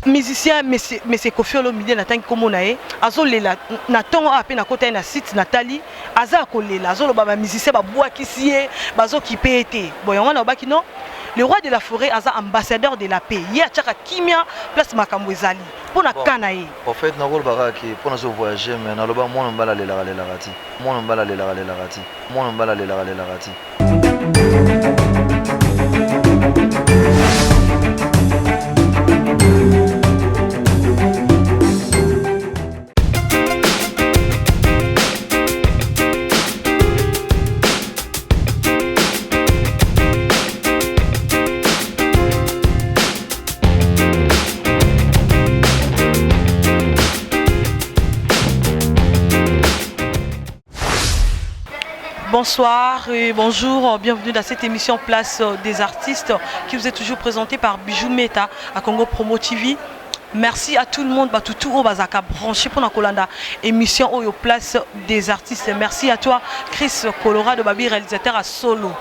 musicien mais Koffi Olomide na tangi komona ye azolela na tongo ape na kota na site Nathalie aza kolela azoloba ba musicien ba bwakisi ye bazo kipete boyonga na baki non le roi de la forêt aza ambassadeur de la paix ye atchaka kimia place makambo ezali pona kana ye en fait na rôle baraki pona zo voyager mais na loba mona mbala lela rati mona mbala lela rati mona mbala lela rati. Bonsoir et bonjour, bienvenue dans cette émission Place des artistes qui vous est toujours présentée par Bijou Meta à Congo Promo TV. Merci à tout le monde, tout au bazaka branché pour la Kolanda émission au Place des artistes. Merci à toi Chris Colorado, Babi réalisateur à solo.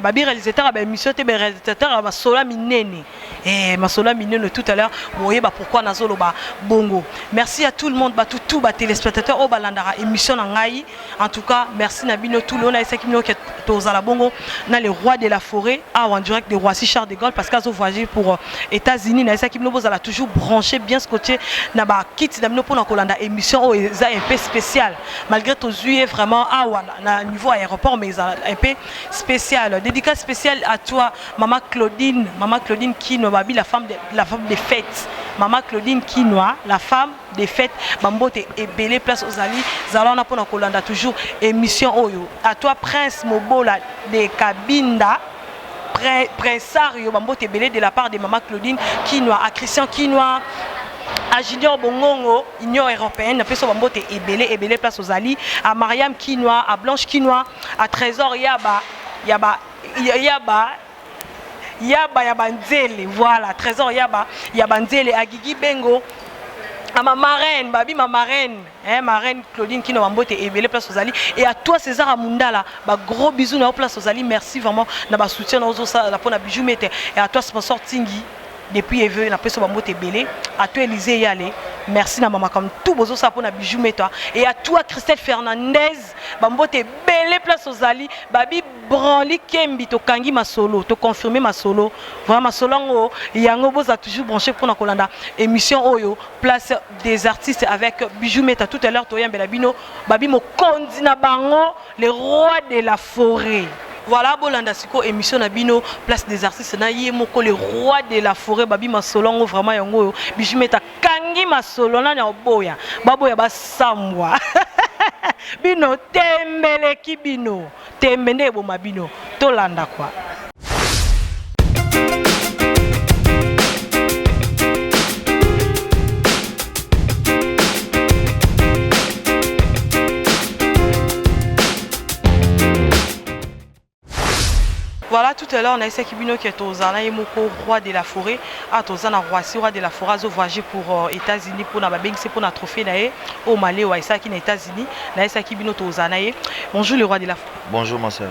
Babi réalisateur à émission te réalisateur à Masola Minene. Masola Minene tout à l'heure, vous voyez pourquoi Nazolo bongo. Merci à tout le monde, tout téléspectateurs au Balandara émission Nangaï. En tout cas, merci Nabino tout le monde qui est aux Alabongo, dans les rois de la forêt, en direct de Roissy Charles de Gaulle parce qu'ils ont voyagé pour États-Unis. Dans qui a toujours branché bien ce côté naba kit Nabino pour la émission au un peu spécial. Malgré tout yeux vraiment à niveau aéroport mais un peu spécial. Dédicace spéciale à toi, Maman Claudine Kinoa, la femme des fêtes. Maman Claudine Kinoa, la femme des fêtes. Bambote et Belé place aux alliés. Zalona pour la Kolanda toujours émission Oyo. À toi Prince Mobola de Kabinda. Prinsario Bambote et Belé de la part de Maman Claudine Kinoa, à Christian Kinoa. À Junior Bongongo, Union Européenne, après ça, Bambote et Belé place aux alliés. À Mariam Kinoa, à Blanche Kinoa, à Trésor Yaba Nzele, voilà, Trésor Yaba Nzele, à Gigi Bengo, à ma marraine, ma marraine, marraine Claudine qui nous mbote et belle place aux alliés. Et à toi César Amundala, gros bisous na place aux alliés, merci vraiment na soutien na ozosa la pona bijou mete et à toi sponsor Tingi. Depuis Eve, na peso bambote belé, à toi Élisée Yale, merci na maman comme tout bozo ça pour na bijou meta et à toi Christelle Fernandez, bambote belé place aux alliés, babi branli kembi to kangi ma solo, to confirmer ma solo, vraiment ma solo yango boza toujours branché pour na Kolanda émission Oyo, place des artistes avec bijou meta tout à l'heure to yambela bino, babi mo kondi na bango, les rois de la forêt. Voilà, Bolanda Siko, émission Nabino, place des artistes, Naye Moko, le roi de la forêt, Babi Masolongo, vraiment Yango, Bijumeta Kangi Masolona, Boya, Baboya Basamwa. Bino, Tembele Kibino, Tembene Bomabino, Tolanda quoi. Voilà, tout à l'heure, on a essayé Kibino qui est aux Anaïmoko, roi de la forêt, à Tozana Roissy, roi de la forêt, à voyager pour États-Unis, pour la c'est pour notre trophée au Mali, ou à Isaki, aux États-Unis, on a essayé Kibino aux Anaï. Bonjour, le roi de la forêt. Bonjour, ma soeur.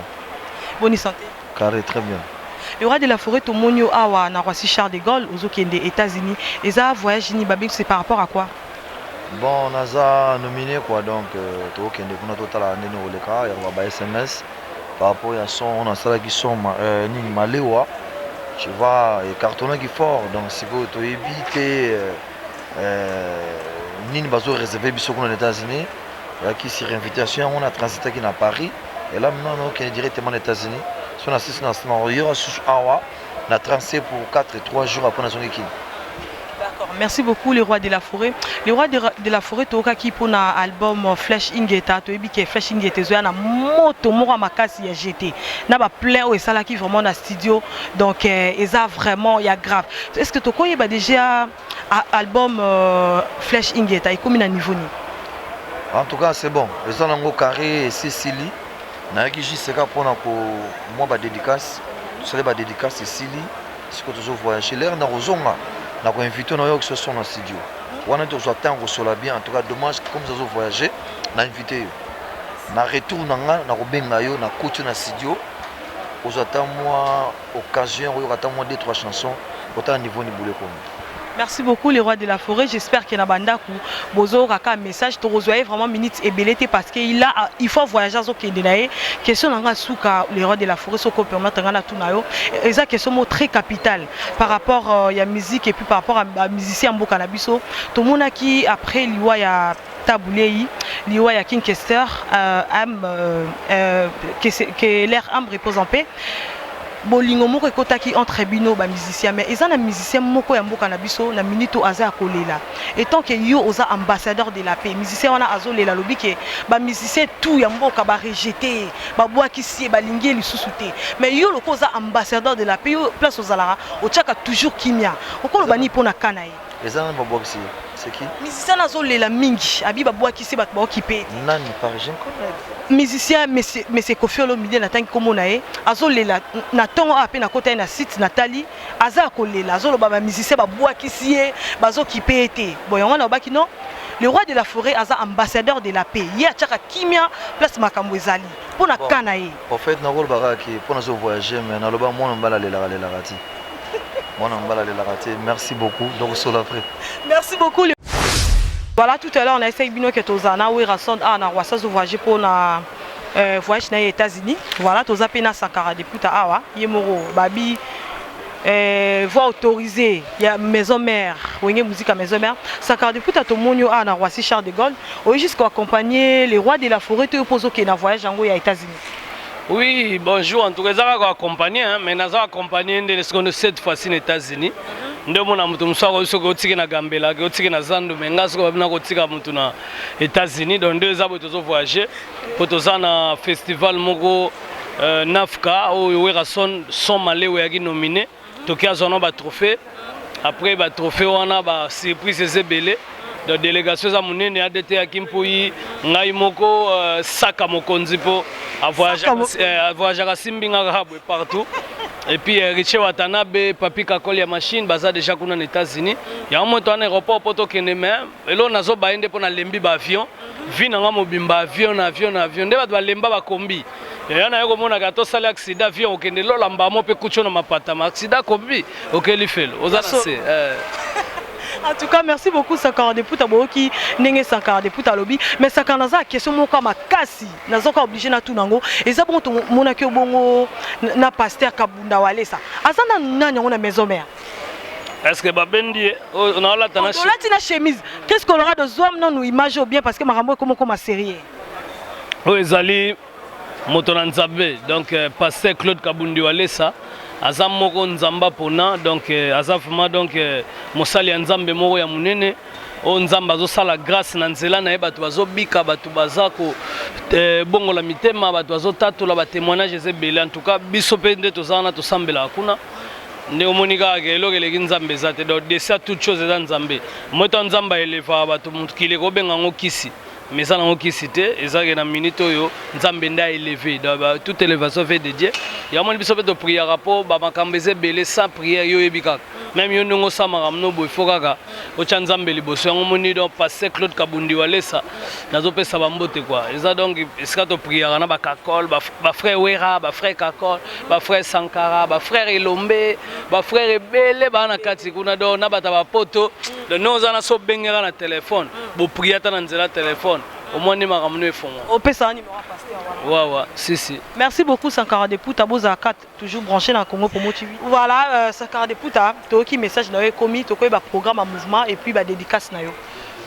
Bonne santé. Carré, très bien. Le roi de la forêt, Tomonio Awa, na Roissy Charles de Gaulle, aux États-Unis, et ça, voyage, c'est par rapport à quoi? Bon, on a nominé quoi, donc, pour notre total année, nous, le cas, il y a un SMS. Par rapport à son, on a ça qui sont Maléwa, tu vois, et cartonné qui fort, donc si vous évitez Nini Bazo réservé aux États-Unis, qui s'est invitation, on a transité qui à Paris, et là maintenant on est directement aux États-Unis, si on assiste dans ce moment, il y aura Awa, on a transité pour 4 et 3 jours après son équipe. D'accord, merci beaucoup les rois de la forêt. Les rois de la forêt, tu as qui pour l'album Flash Ingeta, tu as dit que Flash Ingeta, tu as une moto, Mora Makasi, GT. Tu as plein de ça qui vraiment dans le studio, donc il y a vraiment, il y a grave. Est-ce que tu as déjà l'album Flash Ingeta, et combien de niveau? En tout cas, c'est bon. Les gens carré et Cécilie, je suis juste pour moi, dédicace, tu sais, dédicace Cécilie, c'est que tu as voyagé l'air dans les on a invité nos qui sont dans le studio. On a toujours attendu sur la bien. En tout cas, dommage comme ça ont voyagé, on a invité. On a retour on a coach dans le studio. On attend moi occasion, on attend moi 2-3 chansons. Autant niveau ni boule comme. Merci beaucoup les rois de la forêt. J'espère que Nabanda Bozo Raka un message to rejoindre vraiment minutes et belleté parce qu'il faut voyager au Kenya. Question nanga souka les rois de la forêt so ko permettre ngana tunayo. Et ça question mot très capital par rapport il y a musique et puis par rapport à musicien mboka na biso. Tout le monde qui après liwa ya Taboulei, liwa ya King Kester que l'air âme repose en paix. Bolingo moko ekotaki entre bino ba musicien mais ils ont un musicien moko ya mboka na biso na minute aza kolela et tant que yo oza ambassadeur de la paix musicien wana azolela lobi ke ba musicien tout ya mboka ba rejeter ba boaki si ba lingi lisusu te mais yo loko oza ambassadeur de la paix yo place ozalara otchaka toujours kimia okolo bani pona kanaye les gens ba boaki c'est qui musicien azolela mingi abi ba boaki si ba occupé nani par exemple musicien mais Kofi Olomide na tangi komona ye azolela na tongo ape na kota na site Nathalie aza kolela azoloba ba musicien ba boakisi ye bazo kipete boyonga na baki non le roi de la forêt aza ambassadeur de la paix ye achaka kimia place makambo ezali pona kana ye en fait na rôle baraki pona zo voyager mais na loba mona mbala lela rati mona mbala lela rati merci beaucoup donc sur l'Afrique merci beaucoup. Voilà, tout à l'heure on a essayé bino que tozana oui rasson na wasa zo voyager pour na voyage na États-Unis. Voilà, toza pena Sankara depuis ta awa yemoro babi voix autorisée, il y a maison mère, wenge musique à maison mère. Sankara depuis ta tomonio na Roissy Charles de Gaulle, au jusqu'à accompagner les rois de la forêt te poso que na voyage en aux États-Unis. Oui, bonjour, en tout cas, ça va accompagner, mais nous avons accompagné cette fois-ci aux États-Unis. Nous avons accompagné na Gambela, na Zando, mais nous avons accompagné na États-Unis. Donc, deux ans, nous avons voyagé pour un festival Mogo Nafka, où les sont malais ou nominés. Donc, ils ont un trophée. Après, le trophée, on a une surprise et belé. La délégation a monné à DT à Kimpoui, Naimoko, Saka Mokonzipo, à voyager à Simbinga partout. Et puis Richie Watanabe, Papi Kakoli à machine, basé déjà qu'on est aux États-Unis. Il y a un moment un aéroport pour que nous et là on a zo bainde pour na lembi ba avion, vina nga mobimba avion, nde ba lemba ba kombi. Et on a eu comme on a gâteau salé accident avion, ok ne lo lamba mo pe kucho na mapata, accident kombi, ok li fait. Ozanase. En tout cas, merci beaucoup Sankara de Pouta Boki, Nenge Sankara de Pouta Lobby. Mais Sankara naza question mon kama kasi, naza ka obligé na tout nango. Et ça bon mon akio bongo na pasteur Kabunda Walesa. Azana nanya on a maison mère. Est-ce que Babendi on a la tanache. On a tina chemise. Qu'est-ce qu'on aura de zoam non nous image bien parce que marambo comme série. Oui, Zali Motonanzabe, donc pasteur Claude Kabundi Walesa. Azam moko nzamba pona donc azafuma donc mosali ya nzambe moko ya munene o nzamba zo sala grâce na nzela na bato bazo bika bato bazako bongo la mitema bato bazo tatola ba témoignage ezebele en tout cas biso pe nde tozana to sambela kuna nde omonika ke elokele nzambe zate donc de ça toute chose za nzambe moto nzamba eleva bato mutkile ko benga ngokisi mais ça n'a aucune cité et ça que dans minute yo nzambe nda élevé toute élévation fait de Dieu il y a mon biso de prière rapport ba makambeze belé sans prière yo ebika même yo ndongo sama ramno boy fokaka o chanzambe liboso ngo moni donc passer Claude Kabundi Walesa nazo pesa ba mbote quoi et ça donc est-ce to prière na ba kakol ba frère Wera ba frère Kakol ba frère Sankara ba frère Elombe ba frère Ebele ba na kati kuna do na bata ba poto de nous ana so bengera na téléphone bo prière ta na nzela téléphone au moins ni maramno efon au pesa numéro pasteur ouais si merci beaucoup Sankara de Pouta Boza 4 toujours branché dans Congo Promo TV voilà Sankara de Pouta to ki message na yo komi to ko ba programme à mouvement et puis ba dédicace na yo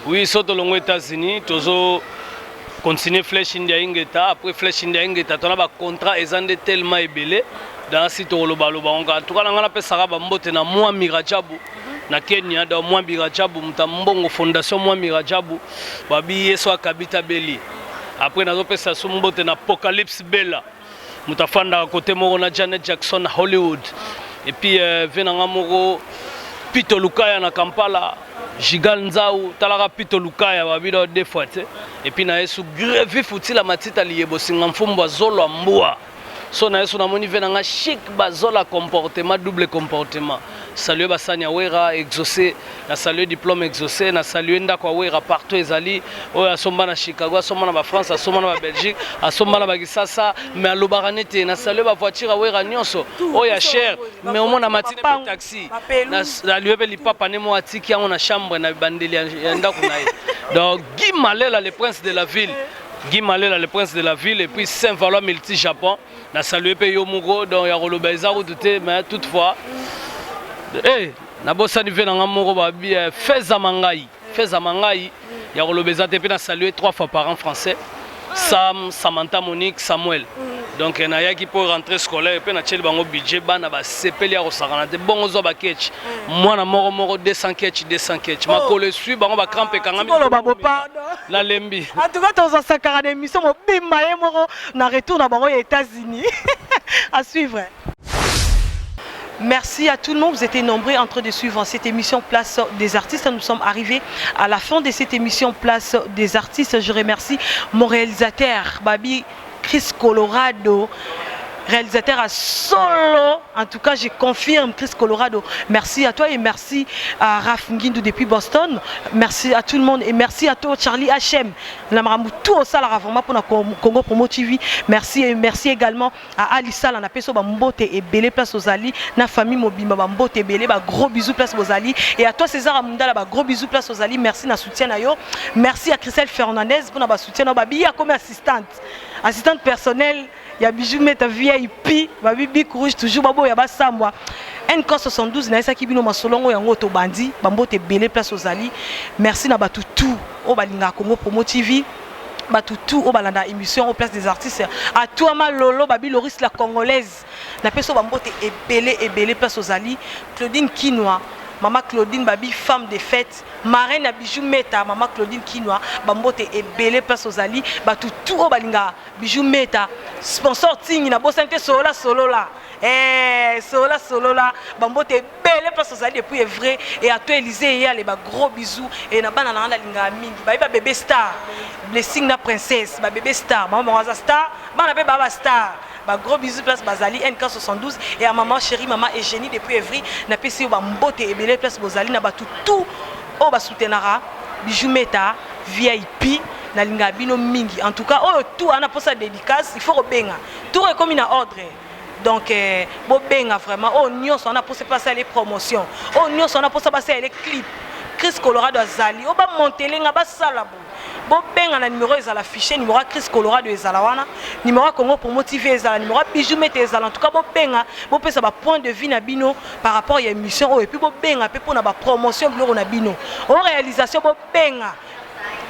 oui soto longo États-Unis tozo continuer Flèche India Ingeta après Flèche India Ingeta to na ba contrat ezande tellement ebelé dans site loba en tout cas nga na pesa ba mbote na moi Mirajabu na Kenya dans moi Mirajabu mtambongo fondation moi Mirajabu babi yeso akabita beli après nazo pesa sumbote na Apocalypse Bella mutafanda côté moko na Janet Jackson Hollywood et puis venanga moko Pito Lukaya na Kampala Jigal Nzau talaka Pito Lukaya babi do deux fois et puis na yesu greve futi la matita liyebo singa mfumba zolo mbua so na yesu na moni venanga chic bazola comportement double comportement saluer basani ya wera exaucé na saluer diplôme exaucé na saluer ndako wera partout ezali oyo asomba na Chicago asomba na ba France asomba na ba Belgique asomba na ba Kisasa mais alobaka nete na saluer ba voiture wera nyonso oyo ya cher mais omona matine pe taxi na saluer pe lipapa nemo atiki yango na chambre na bandeli ya ndako na ye donc Guy Malela le prince de la ville Guy Malela le prince de la ville et puis Saint-Valois Multi Japon na saluer pe Yomugo donc ya koloba ezako douté mais toutefois na bosani ve nanga moko babi Feza Mangai ya koloba ezate pe na saluer 3 fois par an français Sam Samantha Monique Samuel donc na yaki pour rentrer scolaire pe na tcheli bango budget bana ba sepeli ya kosakana te bongo zo ba ketch mwana moko 200 ketch makolo suit bango ba crampe kangami la lembi en tout cas dans sakara d'émission mo bimba ye moko na retour na bango aux États-Unis à suivre. Merci à tout le monde, vous étiez nombreux en train de suivre cette émission Place des artistes. Nous sommes arrivés à la fin de cette émission Place des artistes. Je remercie mon réalisateur Babi Chris Colorado, réalisateur à solo. En tout cas, je confirme Chris Colorado. Merci à toi et merci à Raph Ngindou depuis Boston. Merci à tout le monde et merci à toi Charlie HM. Tout au salle vraiment pour la Congo Promo TV. Merci et merci également à Alissa la Peso Bambote et Belé Place aux Ali, na famille Mobimba Bambote et Belé, gros bisous Place aux Ali et à toi César Amunda gros bisous Place aux Ali. Merci na soutien à yo. Merci à Christelle Fernandez pour na soutien na babi comme assistante personnelle. Il y a Bijou Meta VIP, Babi Rouge toujours babo ya basambwa. NK72 na esaki bino masolongo yango to bandi, bambote belé Place aux Ali. Merci na batutu o balinga Congo Promo TV. Batutu o balanda émission au Place des artistes. À toi Lolo Babi Loris la congolaise. Na peso bambote et belé Place aux Ali. Claudine Kinoa. Maman Claudine Babi, femme de fête, marraine à Bijou Meta, maman Claudine Kinoa, Bambote et Belé Place aux Ali, tout au Balinga, Bijou Meta, sponsor Ting, na Bosante solo là. Solo là, Bambote et Belé Place aux Ali, depuis est vrai, et à toi Élysée, il y a les gros bisous, et na banana la linga mingi, bébé star, blessing na princesse, bébé star, maman Raza star, maman baba star. Gros bisous Place Bazali NK72 et à maman chérie maman Eugénie depuis Evry na pesi ba mbote et belé Place Bazali na batu tout o ba soutenara Bijou Meta VIP na linga bino mingi en tout cas oh tout ana pour sa dédicace il faut rebenga tout est comme une ordre donc bo benga vraiment oh nyos on a pour se passer les promotions oh nyos on a pour se passer les clips Chris Colorado Azali o ba montelenga ba salabo bon benga na numéro ezala affiché numéro Chris Colorado ezala wana numéro Congo pour motiver ezala numéro Bijou Meta ezala en tout cas bon benga bon pesa ba point de vue na bino par rapport à émission oh et puis bon benga pe pour na ba promotion bloro na bino en réalisation bon benga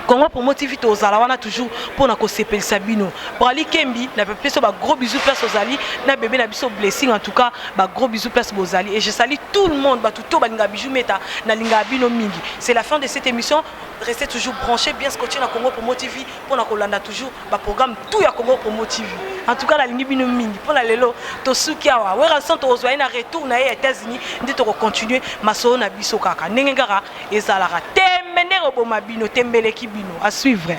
Congo pour motiver aux alawana toujours pour na ko sepel sabino pour Ali Kembi na peuple so ba gros bisous Place aux Ali na bébé na biso blessing en tout cas ba gros bisous Place aux Ali et je salue tout le monde ba tout balinga Bijou Meta na linga bino mingi. C'est la fin de cette émission. Restez toujours branchés bien scotché na Congo Promo TV pour na kolanda toujours ba programme tout ya Congo Promo TV. En tout cas la lingi bino mingi pour la lelo to sukiawa wera santo ozwa na retour na États-Unis ndito ko continuer maso na biso kaka nengengara ezalaka temene roboma bino tembele ki bino à suivre.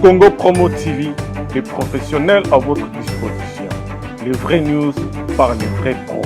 Congo Promo TV, les professionnels à votre disposition. Les vraies news par les vrais pros.